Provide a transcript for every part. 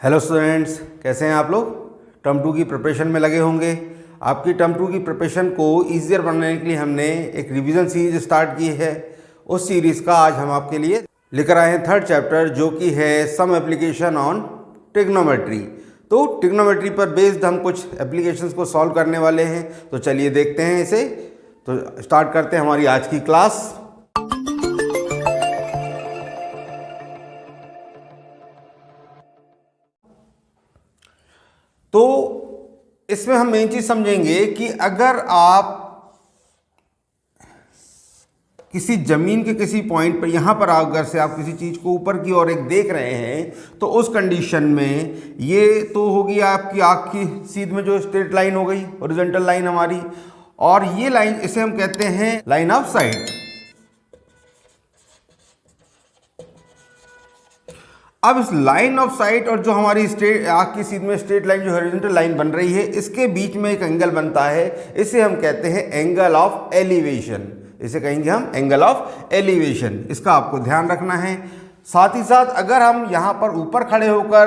Hello students, कैसे हैं आप लोग। टर्म 2 की प्रिपरेशन में लगे होंगे। आपकी टर्म 2 की प्रिपरेशन को ईजियर बनाने के लिए हमने एक रिवीजन सीरीज स्टार्ट की है। उस सीरीज़ का आज हम आपके लिए लेकर आए हैं थर्ड चैप्टर, जो कि है सम एप्लीकेशन ऑन ट्रिग्नोमेट्री। तो ट्रिग्नोमेट्री पर बेस्ड हम कुछ एप्लीकेशंस को सॉल्व करने वाले हैं। तो चलिए देखते हैं इसे। तो स्टार्ट करते हैं हमारी आज की क्लास। तो इसमें हम मेन चीज समझेंगे कि अगर आप किसी जमीन के किसी पॉइंट पर यहां पर अगर से आप किसी चीज को ऊपर की ओर एक देख रहे हैं, तो उस कंडीशन में ये तो होगी आपकी आंख की सीध में जो स्ट्रेट लाइन हो गई, हॉरिजॉन्टल लाइन हमारी, और ये लाइन इसे हम कहते हैं लाइन ऑफ साइट। अब इस लाइन ऑफ साइट और जो हमारी स्ट्रेट आंख की सीध में स्ट्रेट लाइन जो हॉरिजॉन्टल लाइन बन रही है, इसके बीच में एक एंगल बनता है। इसे हम कहते हैं एंगल ऑफ एलिवेशन। इसे कहेंगे हम एंगल ऑफ एलिवेशन। इसका आपको ध्यान रखना है। साथ ही साथ अगर हम यहाँ पर ऊपर खड़े होकर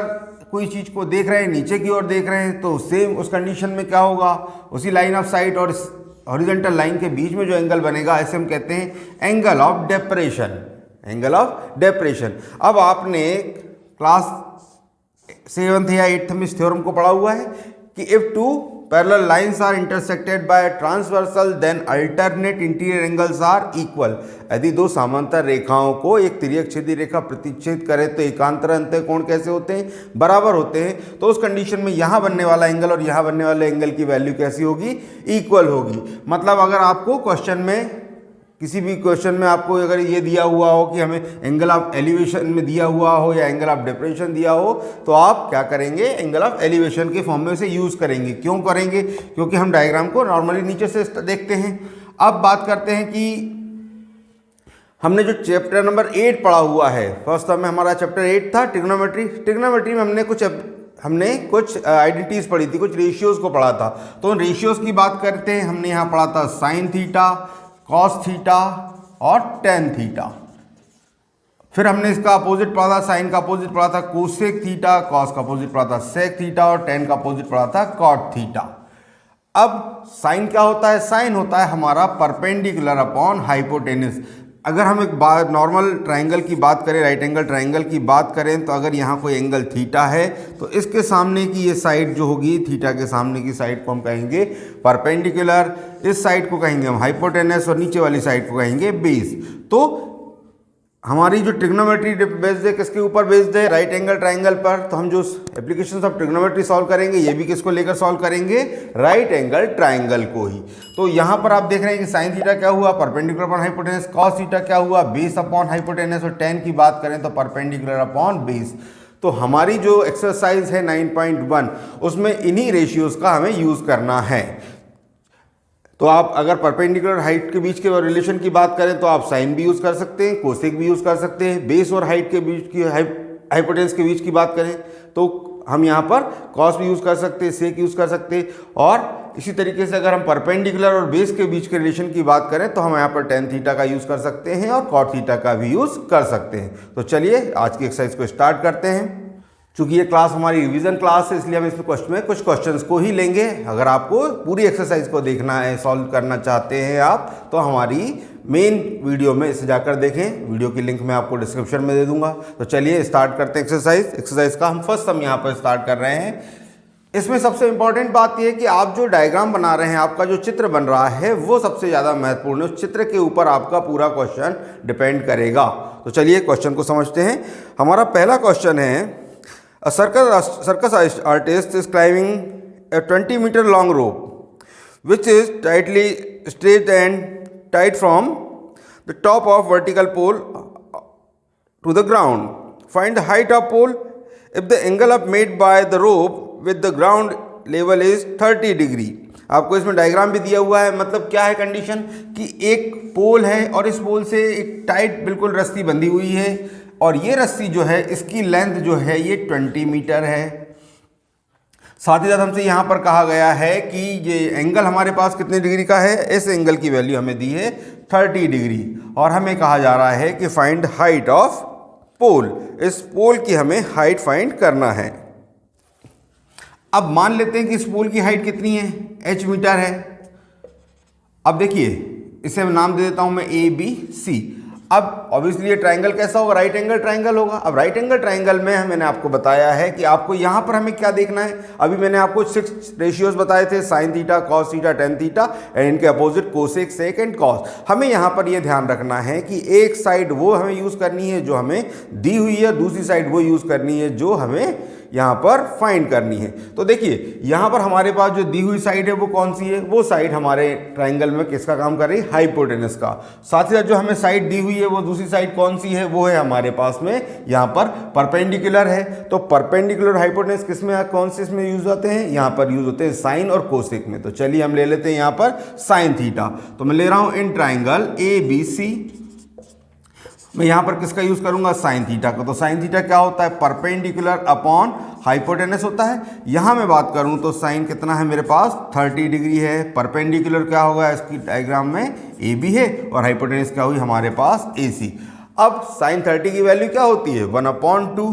कोई चीज़ को देख रहे हैं, नीचे की ओर देख रहे हैं, तो सेम उस कंडीशन में क्या होगा, उसी लाइन ऑफ साइट और हॉरिजॉन्टल लाइन के बीच में जो एंगल बनेगा, इसे हम कहते हैं angle of depression. Angle of depression. अब आपने क्लास 7th या 8th में इस थ्योरम को पढ़ा हुआ है कि if two parallel lines are intersected by transversal then alternate interior angles are equal. यदि दो समांतर रेखाओं को एक तिर्यकछेदी रेखा प्रतिच्छेद करे तो एकांतर अंतःकोण कैसे होते हैं, बराबर होते हैं। तो उस कंडीशन में यहाँ बनने वाला एंगल और यहाँ बनने वाले एंगल की वैल्यू कैसी होगी, इक्वल होगी। मतलब अगर आपको क्वेश्चन में किसी भी क्वेश्चन में आपको अगर ये दिया हुआ हो कि हमें एंगल ऑफ एलिवेशन में दिया हुआ हो या एंगल ऑफ डेप्रेशन दिया हो, तो आप क्या करेंगे, एंगल ऑफ एलिवेशन के फॉर्म में उसे यूज़ करेंगे। क्यों करेंगे, क्योंकि हम डायग्राम को नॉर्मली नीचे से देखते हैं। अब बात करते हैं कि हमने जो चैप्टर नंबर 8 पढ़ा हुआ है, फर्स्ट टर्म में हमारा चैप्टर 8 था ट्रिग्नोमेट्री। ट्रिग्नोमेट्री में हमने कुछ आइडेंटिटीज पढ़ी थी, कुछ रेशियोज़ को पढ़ा था। तो उन रेशियोज़ की बात करते हैं। हमने यहाँ पढ़ा था साइन थीटा, कॉस थीटा और टेन थीटा। फिर हमने इसका अपोजिट पढ़ा था, साइन का अपोजिट पढ़ा था कोसेक थीटा, कॉस का अपोजिट पढ़ा था सेक थीटा और टेन का अपोजिट पढ़ा था कॉट थीटा। अब साइन क्या होता है, साइन होता है हमारा परपेंडिकुलर अपॉन हाइपोटेनस। अगर हम एक बात नॉर्मल ट्राइंगल की बात करें, राइट एंगल ट्राइंगल की बात करें, तो अगर यहाँ कोई एंगल थीटा है तो इसके सामने की ये साइड जो होगी, थीटा के सामने की साइड को हम कहेंगे परपेंडिकुलर, इस साइड को कहेंगे हम हाइपोटेनस और नीचे वाली साइड को कहेंगे बेस। तो हमारी जो ट्रिग्नोमेट्री बेस्ड है किसके ऊपर बेस्ड है, राइट एंगल ट्राइंगल पर। तो हम जो एप्लीकेशंस ऑफ ट्रिग्नोमेट्री सॉल्व करेंगे, ये भी किसको लेकर सॉल्व करेंगे, राइट एंगल ट्राइंगल को ही। तो यहाँ पर आप देख रहे हैं कि साइन थीटा क्या हुआ, perpendicular upon hypotenuse, cos theta क्या हुआ, बेस अपॉन हाइपोटेनस, और टेन की बात करें तो परपेंडिकुलर अपॉन बेस। तो हमारी जो एक्सरसाइज है 9.1, उसमें इन्हीं रेशियोज़ का हमें यूज़ करना है। तो आप अगर परपेंडिकुलर हाइट के बीच के रिलेशन की बात करें तो आप साइन भी यूज़ कर सकते हैं, कोसेक भी यूज़ कर सकते हैं। बेस और हाइट के बीच की हाइपोटेनस के बीच की बात करें तो हम यहाँ पर कॉस भी यूज़ कर सकते हैं, सेक यूज़ कर सकते हैं। और इसी तरीके से अगर हम परपेंडिकुलर और बेस के बीच के रिलेशन की बात करें तो हम यहाँ पर टेन थीटा का यूज़ कर सकते हैं और कॉट थीटा का भी यूज़ कर सकते हैं। तो चलिए आज की एक्सरसाइज को स्टार्ट करते हैं। चूंकि ये क्लास हमारी रिवीजन क्लास है, इसलिए हम इसमें कुछ क्वेश्चंस को ही लेंगे। अगर आपको पूरी एक्सरसाइज को देखना है, सॉल्व करना चाहते हैं आप, तो हमारी मेन वीडियो में इसे जाकर देखें। वीडियो की लिंक मैं आपको डिस्क्रिप्शन में दे दूंगा। तो चलिए स्टार्ट करते हैं एक्सरसाइज का हम फर्स्ट हम यहाँ पर स्टार्ट कर रहे हैं। इसमें सबसे इंपॉर्टेंट बात यह है कि आप जो डायग्राम बना रहे हैं, आपका जो चित्र बन रहा है, वो सबसे ज़्यादा महत्वपूर्ण है। उस चित्र के ऊपर आपका पूरा क्वेश्चन डिपेंड करेगा। तो चलिए क्वेश्चन को समझते हैं। हमारा पहला क्वेश्चन है, A circus artist is climbing a 20-meter long rope, which is tightly stretched and tied from the top of vertical pole to the ground. Find the height of pole if the angle up made by the rope with the ground level is 30 degree. आपको इसमें diagram भी दिया हुआ है। मतलब क्या है condition कि एक पोल है और इस पोल से एक टाइट बिल्कुल रस्सी बंधी हुई है, और ये रस्सी जो है इसकी लेंथ जो है ये 20 मीटर है। साथ ही साथ हमसे यहाँ पर कहा गया है कि ये एंगल हमारे पास कितने डिग्री का है, इस एंगल की वैल्यू हमें दी है 30 डिग्री, और हमें कहा जा रहा है कि फाइंड हाइट ऑफ पोल। इस पोल की हमें हाइट फाइंड करना है। अब मान लेते हैं कि इस पोल की हाइट कितनी है, h मीटर है। अब देखिए इसे हम नाम दे देता हूं मैं ABC। अब ऑब्वियसली ये ट्राइंगल कैसा होगा, राइट एंगल ट्राइंगल होगा। अब राइट एंगल ट्राइंगल में मैंने आपको बताया है कि आपको यहाँ पर हमें क्या देखना है। अभी मैंने आपको 6 रेशियोज बताए थे, sine theta, cos theta, tan theta and इनके opposite cosec, sec and cos. हमें यहाँ पर ये ध्यान रखना है कि एक साइड वो हमें यूज़ करनी है जो हमें दी हुई है, दूसरी साइड वो यूज़ करनी है जो हमें यहाँ पर फाइंड करनी है। तो देखिए यहाँ पर हमारे पास जो दी हुई साइड है वो कौन सी है, वो साइड हमारे ट्राइंगल में किसका काम कर रही है, हाइपोटेनस का। साथ ही साथ जो हमें साइड दी हुई है वो दूसरी साइड कौन सी है, वो है हमारे पास में यहाँ पर परपेंडिकुलर है। तो परपेंडिकुलर हाइपोटेनस किस में, कौन से इसमें यूज होते हैं, यहाँ पर यूज होते हैं साइन और कोसेक में। तो चलिए हम ले लेते हैं यहाँ पर साइन थीटा। तो मैं ले रहा हूँ इन ट्राइंगल ABC, मैं यहाँ पर किसका यूज करूंगा, साइन थीटा का। तो साइन थीटा क्या होता है, परपेंडिकुलर अपॉन हाइपोटेनस होता है। यहाँ मैं बात करूँ तो साइन कितना है मेरे पास, 30 डिग्री है। परपेंडिकुलर क्या होगा इसकी डायग्राम में, AB है, और हाइपोटेनस क्या हुई हमारे पास, AC। अब साइन 30 की वैल्यू क्या होती है, 1/2।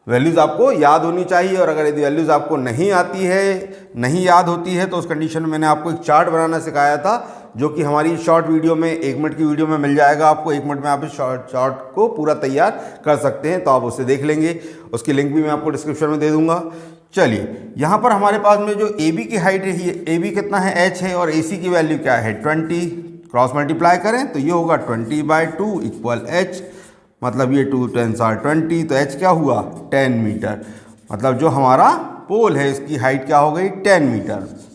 वैल्यूज आपको याद होनी चाहिए, और अगर यदि वैल्यूज आपको नहीं आती है, नहीं याद होती है, तो उस कंडीशन में मैंने आपको एक चार्ट बनाना सिखाया था, जो कि हमारी शॉर्ट वीडियो में 1 मिनट की वीडियो में मिल जाएगा आपको। 1 मिनट में आप इस चार्ट को पूरा तैयार कर सकते हैं, तो आप उसे देख लेंगे। उसकी लिंक भी मैं आपको डिस्क्रिप्शन में दे दूंगा। चलिए यहाँ पर हमारे पास में जो AB की हाइट है, AB कितना है, h है, और AC की वैल्यू क्या है, 20। क्रॉस मल्टीप्लाई करें तो ये होगा 20/2 इक्वल h, मतलब ये 2 10 are 20, तो h क्या हुआ, 10 मीटर। मतलब जो हमारा पोल है इसकी हाइट क्या हो गई, 10 मीटर।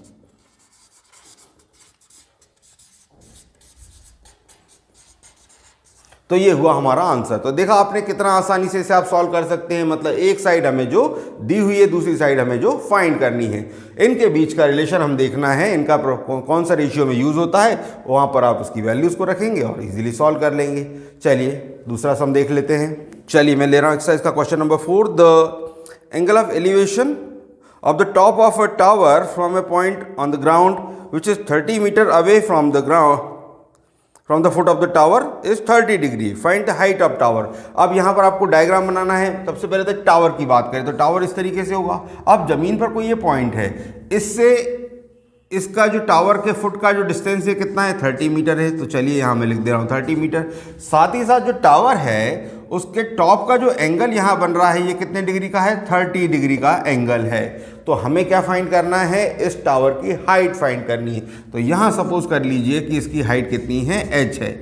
तो ये हुआ हमारा आंसर। तो देखा आपने कितना आसानी से इसे आप सॉल्व कर सकते हैं। मतलब एक साइड हमें जो दी हुई है, दूसरी साइड हमें जो फाइंड करनी है, इनके बीच का रिलेशन हम देखना है, इनका कौन सा रेशियो में यूज होता है, वहां पर आप उसकी वैल्यूज को रखेंगे और इजीली सॉल्व कर लेंगे। चलिए दूसरा सम देख लेते हैं। चलिए मैं ले रहा हूं एक्सरसाइज का question number 4। The angle of elevation of the top of a tower from a point on the ground which is 30 metre away from the ground from the foot of the tower is 30 degree, find the height of tower. अब यहाँ पर आपको diagram बनाना है। सबसे पहले तो tower की बात करें तो टावर इस तरीके से होगा। अब जमीन पर कोई ये पॉइंट है, इससे इसका जो टावर के फुट का जो डिस्टेंस है कितना है, 30 मीटर है। तो चलिए यहाँ मैं लिख दे रहा हूँ 30 मीटर। साथ ही साथ जो टावर है उसके टॉप का जो एंगल यहाँ बन रहा है ये कितने डिग्री का है, 30 डिग्री का एंगल है। तो हमें क्या फाइंड करना है, इस टावर की हाइट फाइंड करनी है। तो यहाँ सपोज कर लीजिए कि इसकी हाइट कितनी है, h है।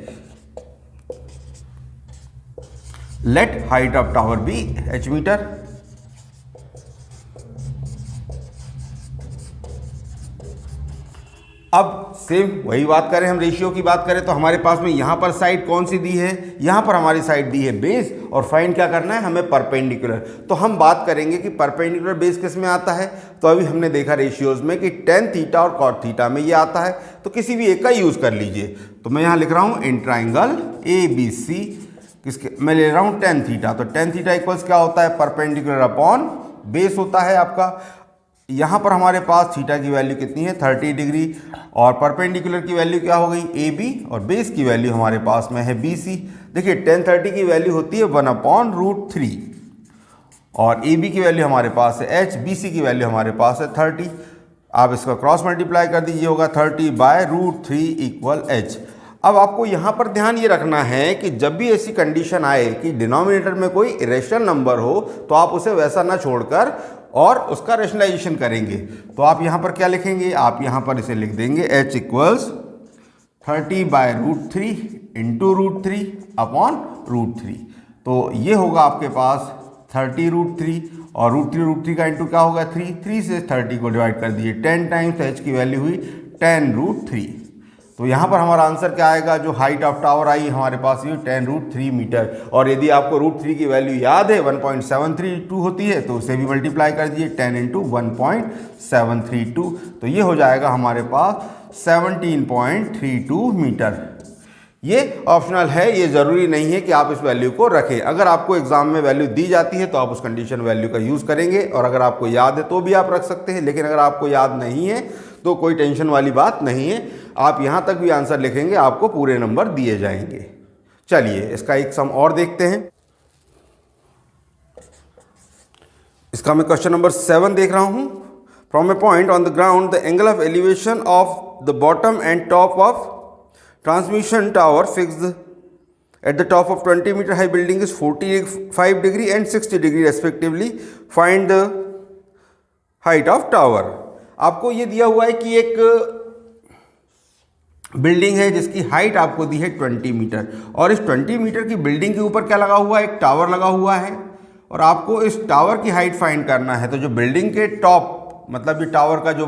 Let height of tower be h metre. अब सेम वही बात करें, हम रेशियो की बात करें तो हमारे पास में यहाँ पर साइड कौन सी दी है, यहाँ पर हमारी साइड दी है बेस, और फाइंड क्या करना है हमें, परपेंडिकुलर। तो हम बात करेंगे कि परपेंडिकुलर बेस किस में आता है। तो अभी हमने देखा रेशियोज में कि टेन थीटा और कॉट थीटा में ये आता है, तो किसी भी एक का यूज कर लीजिए। तो मैं यहाँ लिख रहा हूँ इन ट्राइंगल ABC, किसके मैं ले रहा हूँ टेन थीटा। तो टेन थीटा इक्वल्स क्या होता है, परपेंडिकुलर अपॉन बेस होता है आपका। यहाँ पर हमारे पास थीटा की वैल्यू कितनी है, 30 डिग्री, और परपेंडिकुलर की वैल्यू क्या हो गई, AB, और बेस की वैल्यू हमारे पास में है BC। देखिए tan 30 की वैल्यू होती है 1/√3, और AB की वैल्यू हमारे पास है h, BC की वैल्यू हमारे पास है 30। आप इसका क्रॉस मल्टीप्लाई कर दीजिए, होगा 30/√3 इक्वल h। अब आपको यहाँ पर ध्यान ये रखना है कि जब भी ऐसी कंडीशन आए कि डिनोमिनेटर में कोई इरेशनल नंबर हो, तो आप उसे वैसा ना छोड़कर और उसका रेशनलाइजेशन करेंगे। तो आप यहाँ पर क्या लिखेंगे, आप यहाँ पर इसे लिख देंगे h इक्वल्स 30/√3 इंटू √3 अपॉन √3। तो ये होगा आपके पास 30√3, और √3 का इंटू क्या होगा, 3 से 30 को डिवाइड कर दिए 10 टाइम्स, h की वैल्यू हुई 10√3। तो यहाँ पर हमारा आंसर क्या आएगा, जो हाइट ऑफ टावर आई हमारे पास ये 10√3 मीटर। और यदि आपको √3 की वैल्यू याद है 1.732 होती है, तो उसे भी मल्टीप्लाई कर दिए 10 इंटू 1.732। तो ये हो जाएगा हमारे पास 17.32 मीटर। ये ऑप्शनल है, ये ज़रूरी नहीं है कि आप इस वैल्यू को रखें। अगर आपको एग्जाम में वैल्यू दी जाती है तो आप उस कंडीशन वैल्यू का यूज़ करेंगे, और अगर आपको याद है तो भी आप रख सकते हैं। लेकिन अगर आपको याद नहीं है तो कोई टेंशन वाली बात नहीं है, आप यहाँ तक भी आंसर लिखेंगे आपको पूरे नंबर दिए जाएंगे। चलिए इसका एक सम और देखते हैं। इसका मैं क्वेश्चन नंबर 7 देख रहा हूँ। From a point on the ground the angle of elevation of the bottom and top of transmission tower fixed at the top of 20 meter high building is 45 degree and 60 degree respectively. Find the height of tower. आपको ये दिया हुआ है कि एक building है जिसकी height आपको दी है 20 मीटर और इस 20 मीटर की बिल्डिंग के ऊपर क्या लगा हुआ है, एक टावर लगा हुआ है और आपको इस टावर की हाइट फाइंड करना है। तो जो बिल्डिंग के टॉप मतलब ये टावर का जो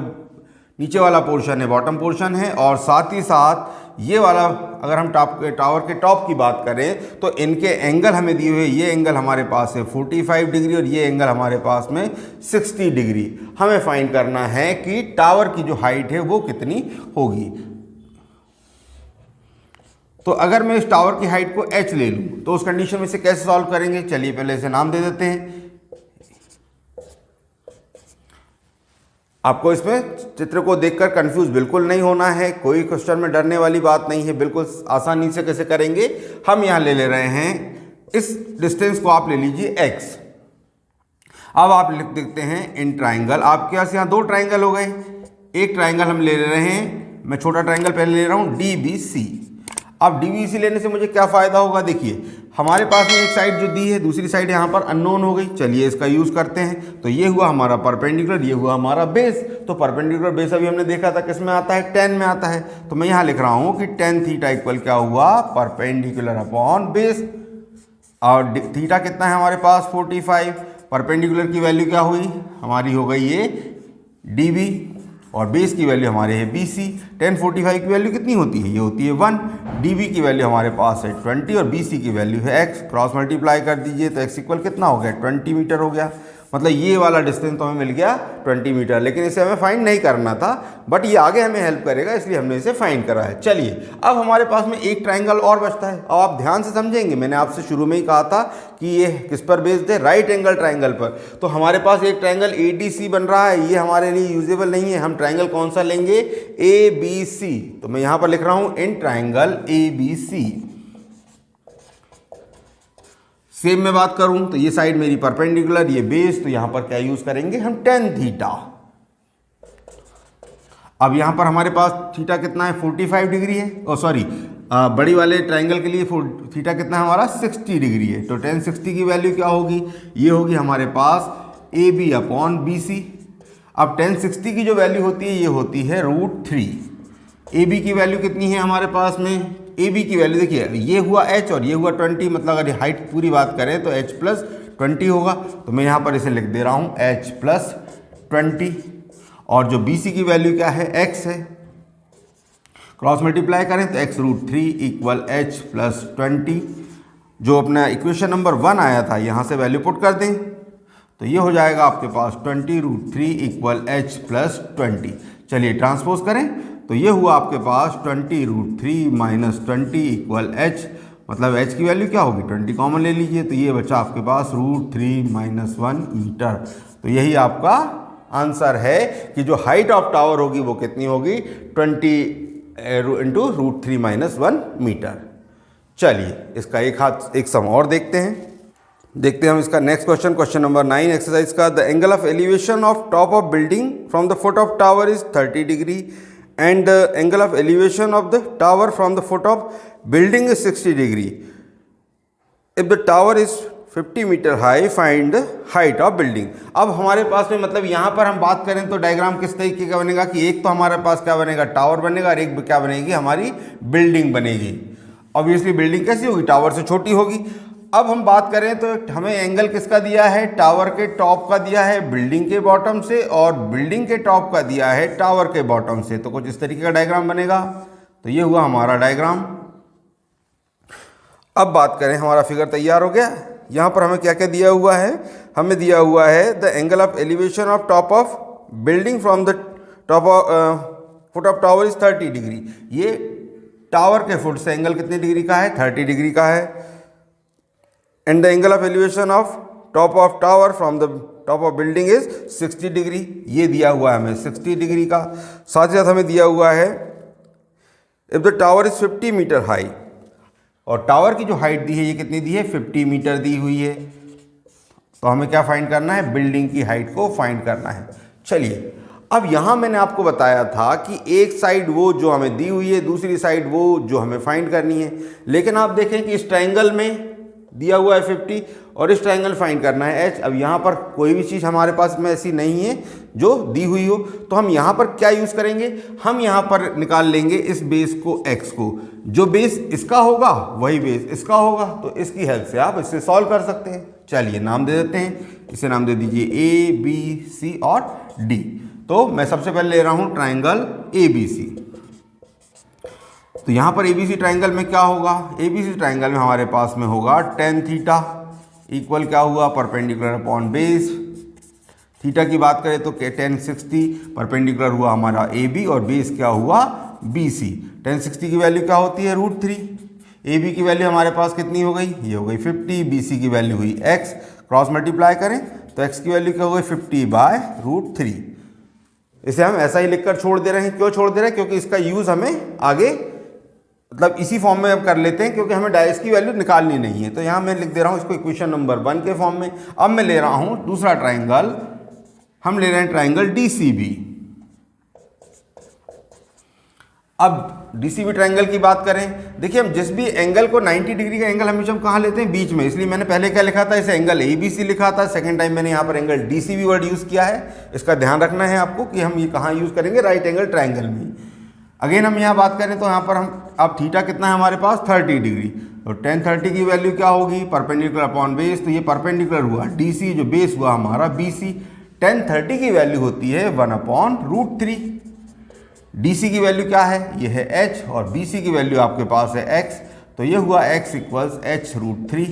नीचे वाला पोर्शन है, बॉटम पोर्शन है, और साथ ही साथ ये वाला अगर हम टावर के टॉप की बात करें तो इनके एंगल हमें दिए हुए, ये एंगल हमारे पास है 45 डिग्री और ये एंगल हमारे पास में 60 डिग्री। हमें फाइंड करना है कि टावर की जो हाइट है वो कितनी होगी। तो अगर मैं इस टावर की हाइट को h ले लूँ तो उस कंडीशन में से कैसे सॉल्व करेंगे, चलिए पहले इसे नाम दे देते हैं। आपको इसमें चित्र को देखकर कंफ्यूज बिल्कुल नहीं होना है, कोई क्वेश्चन में डरने वाली बात नहीं है, बिल्कुल आसानी से कैसे करेंगे। हम यहाँ ले रहे हैं इस डिस्टेंस को, आप ले लीजिए x। अब आप लिख देते हैं इन ट्राइंगल। आपके पास यहाँ दो ट्राइंगल हो गए, एक ट्राइंगल हम ले रहे हैं, मैं छोटा ट्राइंगल पहले ले रहा हूँ DBC। अब DBC लेने से मुझे क्या फ़ायदा होगा, देखिए हमारे पास में एक साइड जो दी है, दूसरी साइड यहाँ पर अननोन हो गई। चलिए इसका यूज़ करते हैं। तो ये हुआ हमारा परपेंडिकुलर, ये हुआ हमारा बेस। तो परपेंडिकुलर बेस अभी हमने देखा था किस में आता है, 10 में आता है। तो मैं यहाँ लिख रहा हूँ कि tan थीटा इक्वल क्या हुआ, परपेंडिकुलर अपॉन बेस। और थीटा कितना है हमारे पास 45, परपेंडिकुलर की वैल्यू क्या हुई हमारी, हो गई ये DB और बेस की वैल्यू हमारे है BC। tan 45 की वैल्यू कितनी होती है, ये होती है 1। DB की वैल्यू हमारे पास है 20 और BC की वैल्यू है x। क्रॉस मल्टीप्लाई कर दीजिए तो x इक्वल कितना हो गया, 20 मीटर हो गया। मतलब ये वाला डिस्टेंस तो हमें मिल गया 20 मीटर, लेकिन इसे हमें फाइंड नहीं करना था, बट ये आगे हमें हेल्प करेगा इसलिए हमने इसे फाइंड करा है। चलिए अब हमारे पास में एक ट्राइंगल और बचता है। अब आप ध्यान से समझेंगे, मैंने आपसे शुरू में ही कहा था कि ये किस पर बेस्ड है, राइट एंगल ट्राइंगल पर। तो हमारे पास एक ट्राइंगल ADC बन रहा है, ये हमारे लिए यूजेबल नहीं है। हम ट्राइंगल कौन सा लेंगे, ABC। तो मैं यहाँ पर लिख रहा हूँ इन ट्राइंगल ABC। सेम में बात करूं तो ये साइड मेरी परपेंडिकुलर, ये बेस, तो यहां पर क्या यूज करेंगे हम, tan थीटा। अब यहां पर हमारे पास थीटा कितना है 45 डिग्री है, सॉरी बड़ी वाले ट्राइंगल के लिए थीटा कितना है हमारा 60 डिग्री है। तो tan 60 की वैल्यू क्या होगी, ये होगी हमारे पास AB अपॉन BC। अब tan 60 की जो वैल्यू होती है ये होती है √3। AB की वैल्यू कितनी है हमारे पास में, AB की वैल्यू देखिए ये हुआ h और ये हुआ 20, मतलब अगर हाइट पूरी बात करें तो h प्लस 20 होगा। तो मैं यहाँ पर इसे लिख दे रहा हूँ h प्लस 20। और जो BC की वैल्यू क्या है, x है। क्रॉस मल्टीप्लाई करें तो x √3 इक्वल h प्लस 20। जो अपना इक्वेशन नंबर 1 आया था यहाँ से वैल्यू पुट कर दें तो ये हो जाएगा आपके पास 20 √3 इक्वल h प्लस 20। चलिए ट्रांसपोज करें तो ये हुआ आपके पास 20 √3 माइनस 20 इक्वल h, मतलब h की वैल्यू क्या होगी, 20 कॉमन ले लीजिए तो ये बचा आपके पास √3 माइनस 1 मीटर। तो यही आपका आंसर है कि जो हाइट ऑफ टावर होगी वो कितनी होगी, 20 इंटू √3 माइनस 1 मीटर। चलिए इसका एक सम और देखते हैं हम इसका next question, question number 9 exercise का। The angle of elevation of top of building from the foot of tower is 30 degree and the angle of elevation of the tower from the foot of building is 60 degree. If the tower is 50 meter high, find the height of building. अब हमारे पास में मतलब यहाँ पर हम बात करें तो डायग्राम किस तरीके का बनेगा कि एक तो हमारे पास क्या बनेगा, टावर बनेगा, और एक क्या बनेगी हमारी बिल्डिंग बनेगी। ऑब्वियसली बिल्डिंग कैसी होगी, टावर से छोटी होगी। अब हम बात करें तो हमें एंगल किसका दिया है, टावर के टॉप का दिया है बिल्डिंग के बॉटम से, और बिल्डिंग के टॉप का दिया है टावर के बॉटम से। तो कुछ इस तरीके का डायग्राम बनेगा। तो ये हुआ हमारा डायग्राम। अब बात करें, हमारा फिगर तैयार हो गया। यहाँ पर हमें क्या क्या दिया हुआ है, हमें दिया हुआ है the angle of elevation of top of building from the top of foot of tower is 30 degree. ये टावर के फुट से एंगल कितने डिग्री का है, 30 डिग्री का है। And the angle of elevation of top of tower from the top of building is 60 degree. ये दिया हुआ है हमें 60 डिग्री का। साथ ही साथ हमें दिया हुआ है if the tower is 50 metre high, और टावर की जो हाइट दी है ये कितनी दी है, 50 मीटर दी हुई है। तो हमें क्या फाइंड करना है, बिल्डिंग की हाइट को फाइंड करना है। चलिए, अब यहाँ मैंने आपको बताया था कि एक साइड वो जो हमें दी हुई है, दूसरी साइड वो जो हमें फाइंड करनी है। लेकिन आप देखें कि इस ट्रायंगल में दिया हुआ है 50 और इस ट्रायंगल फाइंड करना है h। अब यहाँ पर कोई भी चीज़ हमारे पास में ऐसी नहीं है जो दी हुई हो, तो हम यहाँ पर क्या यूज़ करेंगे, हम यहाँ पर निकाल लेंगे इस बेस को x को। जो बेस इसका होगा वही बेस इसका होगा, तो इसकी हेल्प से आप इससे सॉल्व कर सकते हैं। चलिए नाम दे देते हैं, इसे नाम दे दीजिए A, B, C और D। तो मैं सबसे पहले ले रहा हूँ ट्रायंगल ABC। तो यहाँ पर ABC ट्रायंगल में क्या होगा, ABC ट्रायंगल में हमारे पास में होगा tan थीटा इक्वल क्या हुआ, परपेंडिकुलर अपॉन बेस। थीटा की बात करें तो tan 60 परपेंडिकुलर हुआ हमारा AB और बेस क्या हुआ BC। tan 60 की वैल्यू क्या होती है, √3। AB की वैल्यू हमारे पास कितनी हो गई, ये हो गई 50। BC की वैल्यू हुई x, क्रॉस मल्टीप्लाई करें तो x की वैल्यू क्या हो गई 50/√3। इसे हम ऐसा ही लिखकर छोड़ दे रहे हैं। क्यों छोड़ दे रहे हैं, क्योंकि इसका यूज़ हमें आगे मतलब इसी फॉर्म में अब कर लेते हैं, क्योंकि हमें डायस की वैल्यू निकालनी नहीं है। तो यहाँ मैं लिख दे रहा हूँ इसको इक्वेशन नंबर 1 के फॉर्म में। अब मैं ले रहा हूँ दूसरा ट्रायंगल, हम ले रहे हैं ट्रायंगल DCB। अब DCB ट्रायंगल की बात करें, देखिए हम जिस भी एंगल को 90 डिग्री का एंगल हमेशा हम कहाँ लेते हैं, बीच में। इसलिए मैंने पहले क्या लिखा था, इसे एंगल ABC लिखा था। सेकंड टाइम मैंने यहाँ पर एंगल DCB वर्ड यूज़ किया है। इसका ध्यान रखना है आपको कि हम ये कहाँ यूज़ करेंगे, राइट एंगल ट्रायंगल में। अगेन हम यहाँ बात करें तो यहाँ पर हम अब थीटा कितना है हमारे पास 30 डिग्री। तो tan 30 की वैल्यू क्या होगी, परपेंडिकुलर अपॉन बेस। तो ये परपेंडिकुलर हुआ DC, जो बेस हुआ हमारा BC। tan 30 की वैल्यू होती है 1/√3। DC की वैल्यू क्या है, ये है h और BC की वैल्यू आपके पास है x। तो ये हुआ x equals h√3,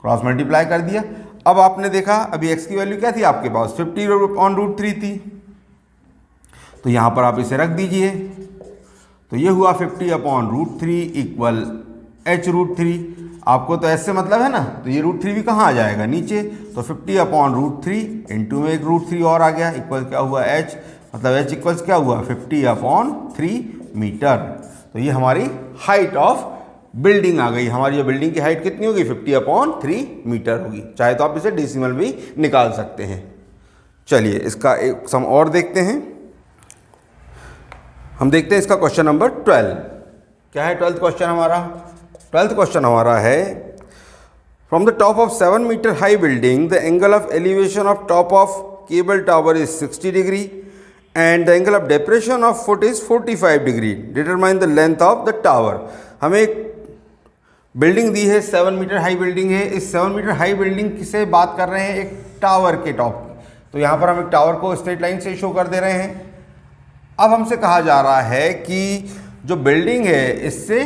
cross multiply कर दिया। अब आपने देखा अभी x की वैल्यू क्या थी आपके पास 50/√3 थी, तो यहाँ पर आप इसे रख दीजिए। तो ये हुआ 50/√3 इक्वल h√3। आपको तो ऐसे मतलब है ना, तो ये √3 भी कहाँ आ जाएगा, नीचे। तो 50/√3 इंटू में एक √3 और आ गया, इक्वल क्या हुआ h, मतलब h इक्वल्स क्या हुआ 50/3 मीटर। तो ये हमारी हाइट ऑफ बिल्डिंग आ गई। हमारी जो बिल्डिंग की हाइट कितनी होगी 50/3 मीटर होगी। चाहे तो आप इसे डेसिमल भी निकाल सकते हैं। चलिए इसका एक सम और देखते हैं। हम देखते हैं इसका क्वेश्चन नंबर 12 क्या है। 12th क्वेश्चन हमारा, 12th क्वेश्चन हमारा है, from the top of 7 metre high building the angle of elevation of top of cable tower is 60 degree and the angle of depression of foot is 45 degree. Determine the length of the tower. हमें एक building दी है, 7 metre high building है। इस 7 metre high building से बात कर रहे हैं एक टावर के टॉप की। तो यहाँ पर हम एक टावर को स्ट्रेट लाइन से शो कर दे रहे हैं। अब हमसे कहा जा रहा है कि जो बिल्डिंग है इससे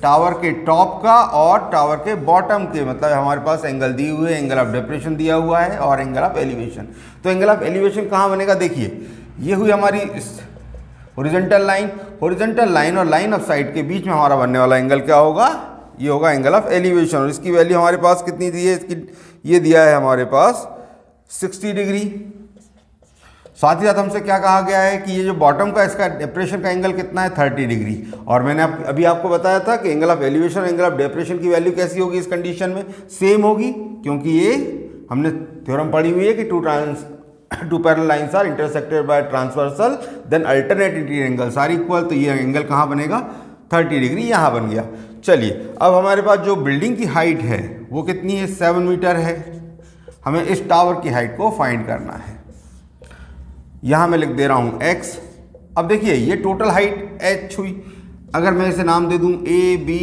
टावर के टॉप का और टावर के बॉटम के, मतलब हमारे पास एंगल दिए हुए, एंगल ऑफ डेप्रेशन दिया हुआ है और एंगल ऑफ एलिवेशन। तो एंगल ऑफ एलिवेशन कहाँ बनेगा, देखिए ये हुई हमारी हॉरिजॉन्टल लाइन। हॉरिजॉन्टल लाइन और लाइन ऑफ साइट के बीच में हमारा बनने वाला एंगल क्या होगा, ये होगा एंगल ऑफ एलिवेशन। और इसकी वैल्यू हमारे पास कितनी दी है, इसकी ये दिया है हमारे पास 60 डिग्री। साथ ही साथ हमसे क्या कहा गया है कि ये जो बॉटम का इसका डेप्रेशन का एंगल कितना है 30 डिग्री। और मैंने अभी आपको बताया था कि angle of elevation angle of depression की वैल्यू कैसी होगी इस कंडीशन में, सेम होगी, क्योंकि ये हमने थ्योरम पढ़ी हुई है कि two parallel lines are intersected by transversal then alternate interior angles are equal. तो ये एंगल कहाँ बनेगा 30 डिग्री, यहाँ बन गया। चलिए अब हमारे पास जो बिल्डिंग की हाइट है वो कितनी है, 7 मीटर है। हमें इस टावर की हाइट को फाइंड करना है। यहाँ मैं लिख दे रहा हूँ x। अब देखिए ये टोटल हाइट h हुई। अगर मैं इसे नाम दे दूँ a b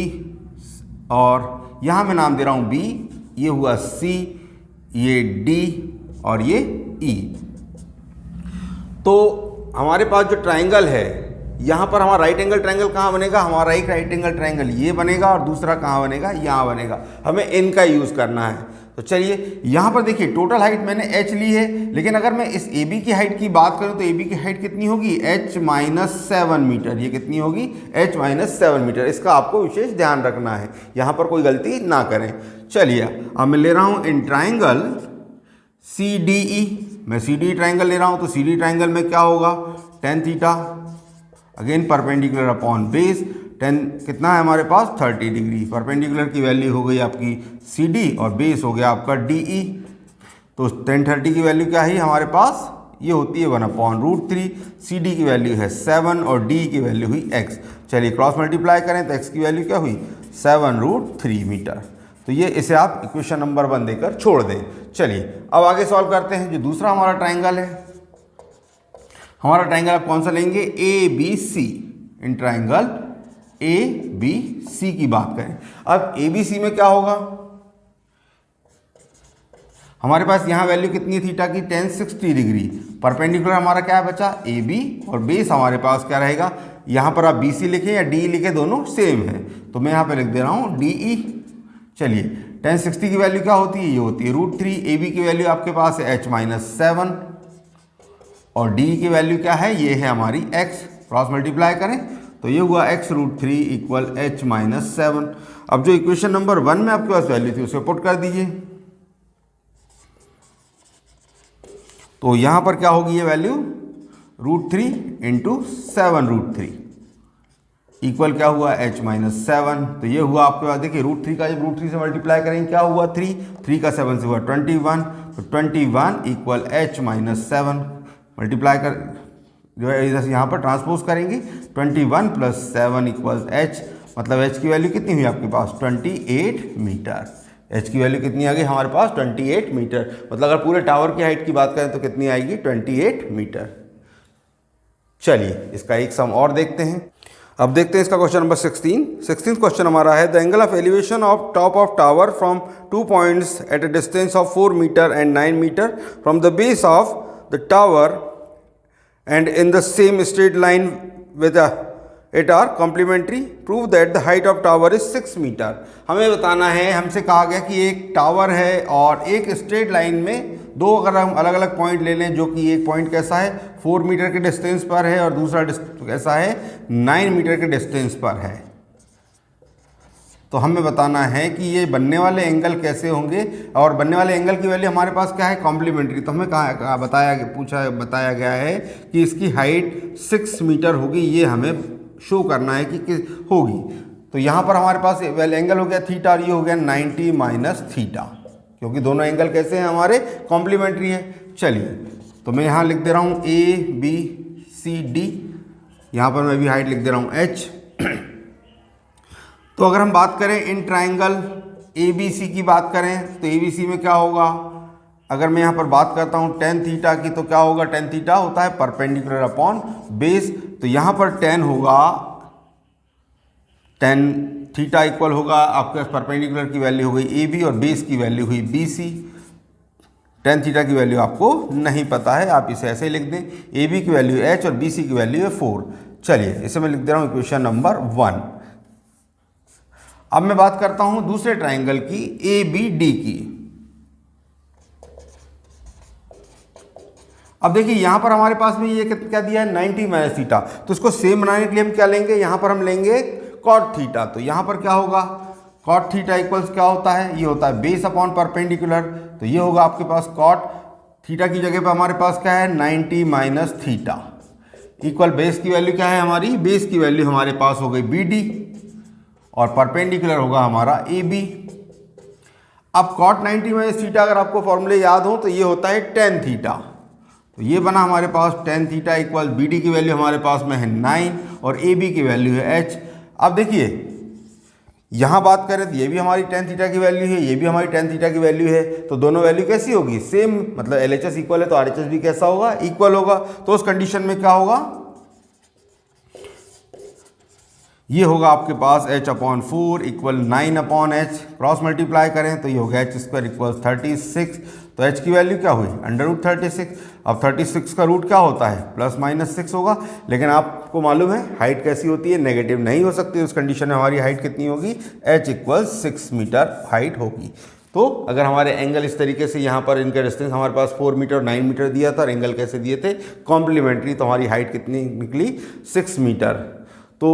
और यहाँ मैं नाम दे रहा हूँ b, ये हुआ c, ये d और ये e। तो हमारे पास जो ट्रायंगल है यहाँ पर हमारा राइट एंगल ट्रायंगल कहाँ बनेगा, हमारा एक राइट एंगल ट्रायंगल ये बनेगा और दूसरा कहाँ बनेगा, यहाँ बनेगा। हमें इनका यूज़ करना है। तो चलिए यहाँ पर देखिए टोटल हाइट मैंने h ली है, लेकिन अगर मैं इस AB की हाइट की बात करूँ तो AB की हाइट कितनी होगी h-7 मीटर। ये कितनी होगी h-7 मीटर। इसका आपको विशेष ध्यान रखना है, यहाँ पर कोई गलती ना करें। चलिए अब मैं ले रहा हूँ इन ट्राइंगल CDE। मैं CDE ट्राइंगल ले रहा हूँ, तो CDE ट्राइंगल में क्या होगा tan theta, again perpendicular upon base. tan कितना है हमारे पास 30 डिग्री। परपेंडिकुलर की वैल्यू हो गई आपकी CD और बेस हो गया आपका DE। तो tan 30 की वैल्यू क्या है हमारे पास, ये होती है 1/√3। CD की वैल्यू है 7 और D की वैल्यू हुई x। चलिए क्रॉस मल्टीप्लाई करें तो x की वैल्यू क्या हुई 7√3 मीटर। तो ये इसे आप इक्वेशन नंबर 1 देकर छोड़ दें। चलिए अब आगे सॉल्व करते हैं। जो दूसरा हमारा ट्राइंगल है, हमारा ट्राइंगल आप कौन सा लेंगे, ABC। इन ट्राइंगल ABC की बात करें, अब ABC में क्या होगा, हमारे पास यहाँ वैल्यू कितनी है थीटा की, tan 60 डिग्री। परपेंडिकुलर हमारा क्या बचा AB, और बेस हमारे पास क्या रहेगा, यहाँ पर आप BC लिखें या DE लिखें, दोनों सेम है, तो मैं यहाँ पे लिख दे रहा हूँ DE। चलिए tan 60 की वैल्यू क्या होती है, ये होती है √3। AB की वैल्यू आपके पास है h-7 और DE की वैल्यू क्या है, ये है हमारी x। क्रॉस मल्टीप्लाई करें तो ये हुआ x√3 इक्वल h-7। अब जो इक्वेशन नंबर 1 में आपके पास वैल्यू थी उसे पुट कर दीजिए, तो यहाँ पर क्या होगी ये वैल्यू, √3 × 7√3 इक्वल क्या हुआ h-7। तो ये हुआ आपके पास, देखिए √3 का जब √3 से मल्टीप्लाई करेंगे क्या हुआ 3 का 7 से हुआ 21, तो 21 इक्वल h-7। मल्टीप्लाई कर जो है इधर से यहाँ पर ट्रांसपोज करेंगे, 21 + 7 इक्वल h, मतलब h की वैल्यू कितनी हुई आपके पास 28 मीटर। h की वैल्यू कितनी आ गई हमारे पास 28 मीटर, मतलब अगर पूरे टावर की हाइट की बात करें तो कितनी आएगी 28 मीटर। चलिए इसका एक सम और देखते हैं। अब देखते हैं इसका क्वेश्चन नंबर 16 क्वेश्चन हमारा है, the angle of elevation of top of tower from 2 points at a distance of 4 metre and 9 metre from the base of the tower and in the same straight line with it are complementary, prove that the height of tower is 6 metre. हमें बताना है, हमसे कहा गया कि एक tower है और एक स्ट्रेट लाइन में दो अगर हम अलग अलग पॉइंट ले लें, जो कि एक पॉइंट कैसा है 4 मीटर के डिस्टेंस पर है और दूसरा कैसा है 9 मीटर के डिस्टेंस पर है, तो हमें बताना है कि ये बनने वाले एंगल कैसे होंगे, और बनने वाले एंगल की वैल्यू हमारे पास क्या है कॉम्प्लीमेंट्री। तो हमें कहा बताया गया है कि इसकी हाइट 6 मीटर होगी, ये हमें शो करना है कि होगी। तो यहाँ पर हमारे पास एंगल हो गया थीटा और ये हो गया 90 - थीटा, क्योंकि दोनों एंगल कैसे हैं हमारे कॉम्प्लीमेंट्री है। चलिए तो मैं यहाँ लिख दे रहा हूँ ABCD, यहाँ पर मैं भी हाइट लिख दे रहा हूँ h। तो अगर हम बात करें इन ट्राइंगल ABC की बात करें तो ABC में क्या होगा, अगर मैं यहाँ पर बात करता हूँ tan थीटा की, तो क्या होगा tan थीटा होता है परपेंडिकुलर अपॉन बेस, तो यहाँ पर tan होगा tan थीटा इक्वल होगा आपके पास परपेंडिकुलर की वैल्यू हो गई AB और बेस की वैल्यू हुई BC। tan थीटा की वैल्यू आपको नहीं पता है, आप इसे ऐसे ही लिख दें, AB की वैल्यू h और BC की वैल्यू है 4। चलिए इसे मैं लिख दे रहा हूँ इक्वेशन नंबर 1। अब मैं बात करता हूं दूसरे ट्राइंगल की ABD की। अब देखिए यहां पर हमारे पास में ये क्या दिया है 90 - थीटा, तो इसको सेम बनाने के लिए हम क्या लेंगे, यहां पर हम लेंगे cot थीटा। तो यहां पर क्या होगा cot थीटा इक्वल्स क्या होता है, ये होता है बेस अपॉन परपेंडिकुलर, तो ये होगा आपके पास cot थीटा की जगह पर हमारे पास क्या है 90 - थीटा इक्वल बेस की वैल्यू क्या है हमारी, बेस की वैल्यू हमारे पास हो गई BD और परपेंडिकुलर होगा हमारा AB। अब cot 90 - थीटा अगर आपको फॉर्मूले याद हो तो ये होता है tan थीटा, तो ये बना हमारे पास tan थीटा इक्वल BD की वैल्यू हमारे पास में है 9 और AB की वैल्यू है h। अब देखिए यहाँ बात करें तो ये भी हमारी tan थीटा की वैल्यू है, ये भी हमारी tan थीटा की वैल्यू है, तो दोनों वैल्यू कैसी होगी सेम, मतलब LHS इक्वल है तो RHS भी कैसा होगा इक्वल होगा। तो उस कंडीशन में क्या होगा, ये होगा आपके पास h/4 equal 9/h, cross multiply करें तो ये होगा h² इक्वल 36। तो h की वैल्यू क्या हुई √36। अब 36 का रूट क्या होता है ±6 होगा, लेकिन आपको मालूम है हाइट कैसी होती है नेगेटिव नहीं हो सकती, उस कंडीशन में हमारी हाइट कितनी होगी h इक्वल 6 मीटर हाइट होगी। तो अगर हमारे एंगल इस तरीके से यहाँ पर इनका डिस्टेंस हमारे पास 4 मीटर और 9 मीटर दिया था और एंगल कैसे दिए थे कॉम्प्लीमेंट्री, तो हमारी हाइट कितनी निकली 6 मीटर। तो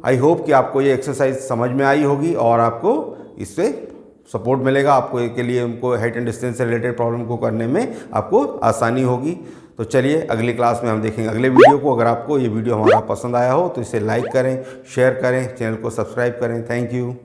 आई होप कि आपको ये एक्सरसाइज समझ में आई होगी और आपको इससे सपोर्ट मिलेगा, आपको के लिए उनको हाइट एंड डिस्टेंस से रिलेटेड प्रॉब्लम को करने में आपको आसानी होगी। तो चलिए अगली क्लास में हम देखेंगे अगले वीडियो को। अगर आपको ये वीडियो हमारा पसंद आया हो तो इसे लाइक करें, शेयर करें, चैनल को सब्सक्राइब करें। Thank you.